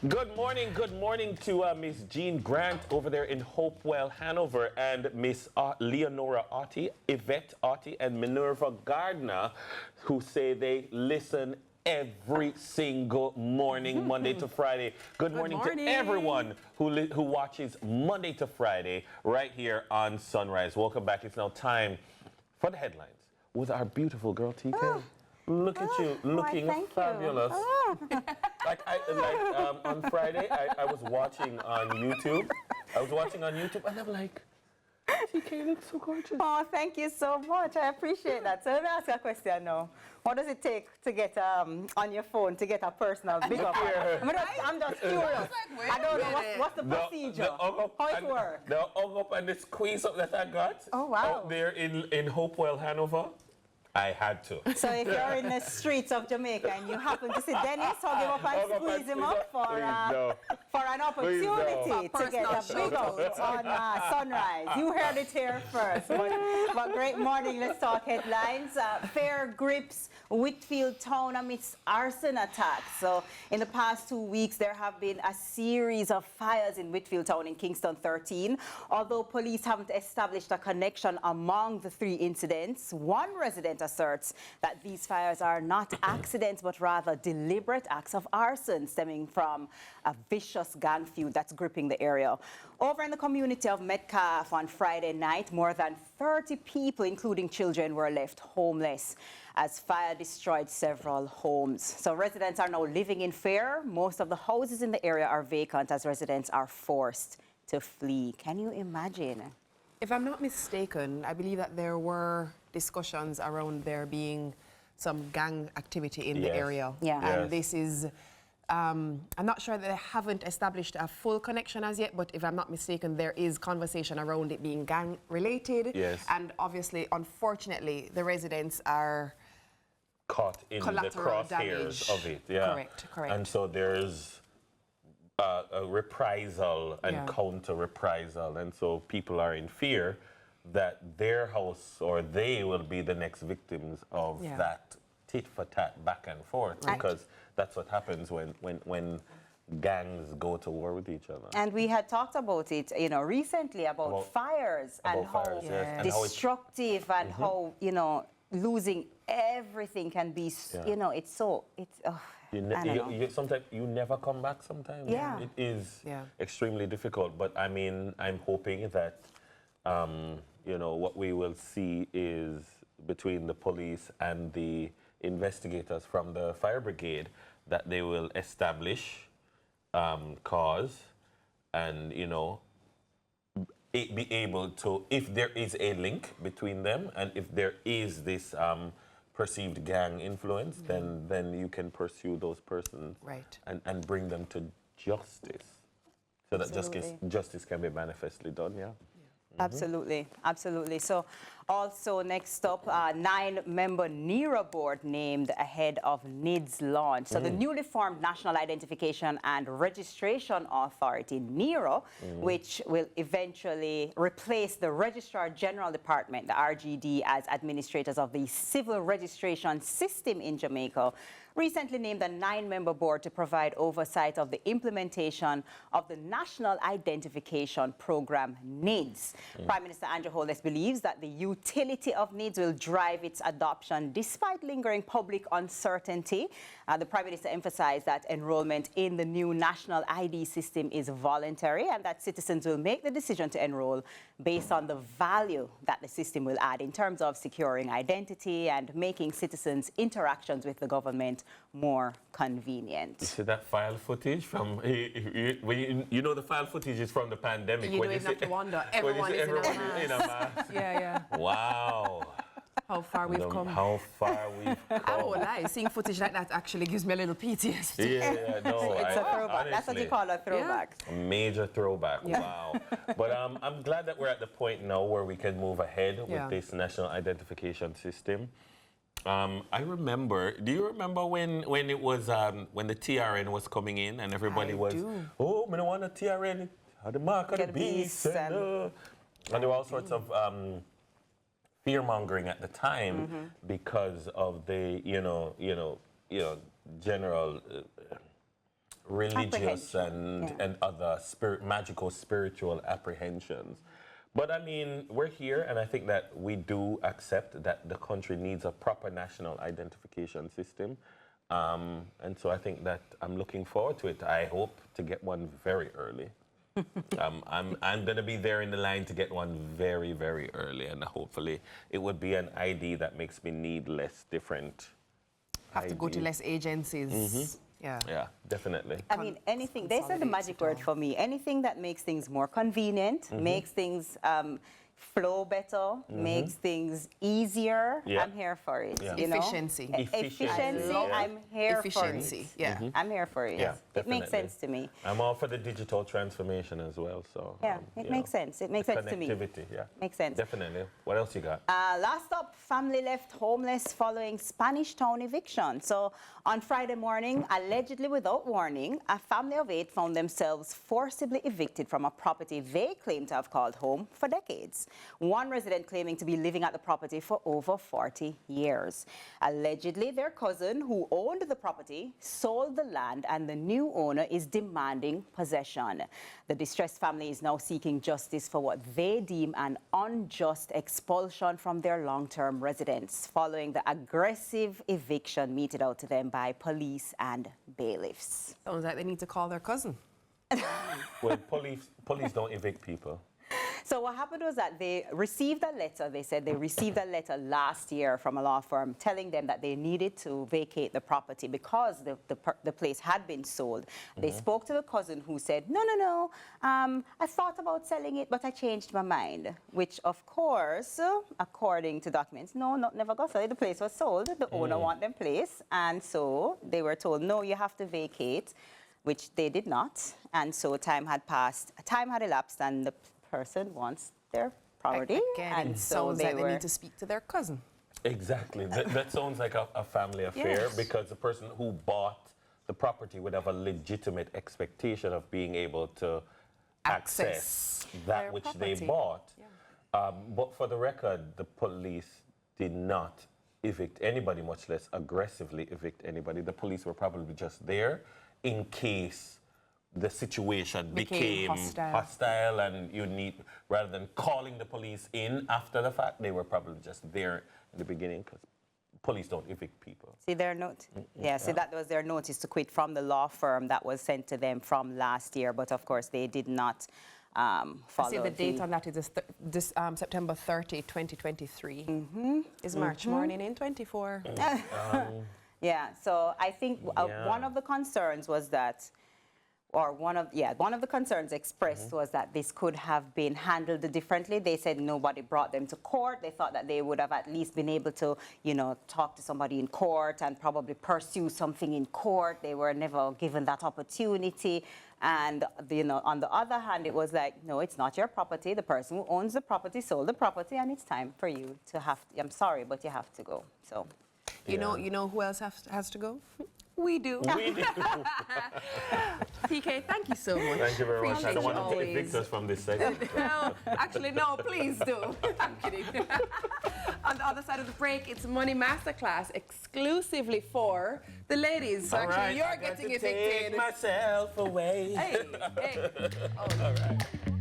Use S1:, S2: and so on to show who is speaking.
S1: Good morning to Miss Jean Grant over there in Hopewell, Hanover, and Miss Leonora Otti, Yvette Otti, and Minerva Gardner, who say they listen every single morning, Monday to Friday. Good morning to everyone who watches Monday to Friday right here on Sunrise. Welcome back. It's now time for the headlines with our beautiful girl, TK. Oh. Look at you, looking fabulous.
S2: Oh.
S1: On Friday, I was watching on YouTube. And I'm like, TK looks so gorgeous.
S2: Oh, thank you so much. I appreciate that. So let me ask you a question now. What does it take to get on your phone to get a personal big up? I'm just curious. I don't know what's the procedure. How it works.
S1: The hug up and the squeeze up that I got out there in Hopewell, Hanover. I had to.
S2: So if you're in the streets of Jamaica and you happen to see Dennis, hug him up and squeeze him up for an opportunity to get a big up on Sunrise. You heard it here first. But great morning. Let's talk headlines. Fair grips Whitfield Town amidst arson attacks. So in the past 2 weeks, there have been a series of fires in Whitfield Town in Kingston 13. Although police haven't established a connection among the 3 incidents, one resident asserts that these fires are not accidents, but rather deliberate acts of arson stemming from a vicious gang feud that's gripping the area. Over in the community of Metcalfe on Friday night, more than 30 people, including children, were left homeless as fire destroyed several homes. So residents are now living in fear. Most of the houses in the area are vacant as residents are forced to flee. Can you imagine?
S3: If I'm not mistaken, I believe that there were discussions around there being some gang activity in the area.
S2: Yeah.
S3: And this is, I'm not sure that they haven't established a full connection as yet, but if I'm not mistaken, there is conversation around it being gang related.
S1: Yes.
S3: And obviously, unfortunately, the residents are
S1: caught in the crosshairs of it. Yeah.
S3: Correct.
S1: And so there's a reprisal and counter reprisal, and so people are in fear that their house or they will be the next victims of that tit for tat back and forth, because that's what happens when gangs go to war with each other.
S2: And we had talked about it, recently about fires and how destructive and how, losing everything can be,
S1: sometimes you never come back sometimes.
S2: Yeah.
S1: It is extremely difficult, but I mean, I'm hoping that, what we will see is between the police and the investigators from the fire brigade, that they will establish cause and, be able to, if there is a link between them and if there is this perceived gang influence, then you can pursue those persons and bring them to justice, so that justice can be manifestly done.
S2: Absolutely. So also next up, 9-member NERA board named ahead of NIDS launch. So the newly formed National Identification and Registration Authority, NERA, which will eventually replace the Registrar General Department, the RGD, as administrators of the civil registration system in Jamaica, recently named a 9-member board to provide oversight of the implementation of the National Identification Program, NIDS. Prime Minister Andrew Holness believes that the utility of NIDS will drive its adoption despite lingering public uncertainty. The Prime Minister emphasized that enrollment in the new national ID system is voluntary and that citizens will make the decision to enroll based on the value that the system will add in terms of securing identity and making citizens' interactions with the government more convenient.
S1: You see that file footage from, the file footage is from the pandemic.
S3: You don't even have to wonder. Everyone is in a mask. Yeah.
S1: Wow.
S3: How far we've come.
S1: How far we've come.
S3: I won't lie, seeing footage like that actually gives me a little PTSD.
S1: Yeah, no.
S2: It's a throwback.
S1: Honestly,
S2: that's what you call a throwback.
S1: A major throwback, wow. But I'm glad that we're at the point now where we can move ahead with this national identification system. I remember, do you remember when it was, when the TRN was coming in and everybody I don't want a TRN, the mark of the beast. And there were all sorts of fear-mongering at the time because of the, general religious and other magical spiritual apprehensions. But I mean, we're here, and I think that we do accept that the country needs a proper national identification system. And so I think that I'm looking forward to it. I hope to get one very early. I'm going to be there in the line to get one very, very early, and hopefully it would be an ID that makes me need less different
S3: Have to go to less agencies.
S1: Yeah, definitely.
S2: I mean, anything, they said the magic word for me, anything that makes things more convenient, makes things flow better, makes things easier, I'm here for it.
S1: Yeah.
S2: You know?
S3: Efficiency.
S2: Efficiency, I'm here for it.
S3: Yeah.
S2: I'm here for it.
S1: Yeah,
S2: it makes sense to me.
S1: I'm all for the digital transformation as well, so.
S2: Yeah, it makes sense. It makes sense to me.
S1: Connectivity, yeah.
S2: Makes sense.
S1: Definitely. What else you got?
S2: Last up, family left homeless following Spanish Town eviction. So on Friday morning, allegedly without warning, a family of 8 found themselves forcibly evicted from a property they claim to have called home for decades. One resident claiming to be living at the property for over 40 years. Allegedly, their cousin, who owned the property, sold the land, and the new owner is demanding possession. The distressed family is now seeking justice for what they deem an unjust expulsion from their long-term residence, following the aggressive eviction meted out to them by police and bailiffs.
S3: Sounds like they need to call their cousin.
S1: Well, police don't evict people.
S2: So what happened was that they received a letter. They said they received a letter last year from a law firm telling them that they needed to vacate the property because the place had been sold. They spoke to the cousin who said, no, I thought about selling it, but I changed my mind. Which, of course, according to documents, never got sold. The place was sold. The owner wanted them place. And so they were told, no, you have to vacate, which they did not. And so time had passed, time had elapsed, and the person wants their property.
S3: And so they need to speak to their cousin.
S1: Exactly. That sounds like a family affair, because the person who bought the property would have a legitimate expectation of being able to access that which they bought. But for the record, the police did not evict anybody, much less aggressively evict anybody. The police were probably just there in case the situation became hostile and you need, rather than calling the police in after the fact, they were probably just there in the beginning, because police don't evict people.
S2: See their note? See, that was their notice to quit from the law firm that was sent to them from last year, but of course they did not follow.
S3: See, the date on that is September 30, 2023. Is March morning in 24.
S2: Yeah, so I think one of the concerns was that, or one of the concerns expressed was that this could have been handled differently. They said nobody brought them to court. They thought that they would have at least been able to, talk to somebody in court and probably pursue something in court. They were never given that opportunity. And, on the other hand, it was like, no, it's not your property. The person who owns the property sold the property, and it's time for you to I'm sorry, but you have to go. So,
S3: you know who else has to go? We do.
S1: We do.
S3: PK, thank you so much.
S1: Thank you very much. I don't want to evict us from this segment.
S3: No, actually, no, please do. I'm kidding. On the other side of the break, it's Money Masterclass exclusively for the ladies. So actually, you're getting evicted.
S1: Take myself away.
S3: Hey. Oh.
S1: All right.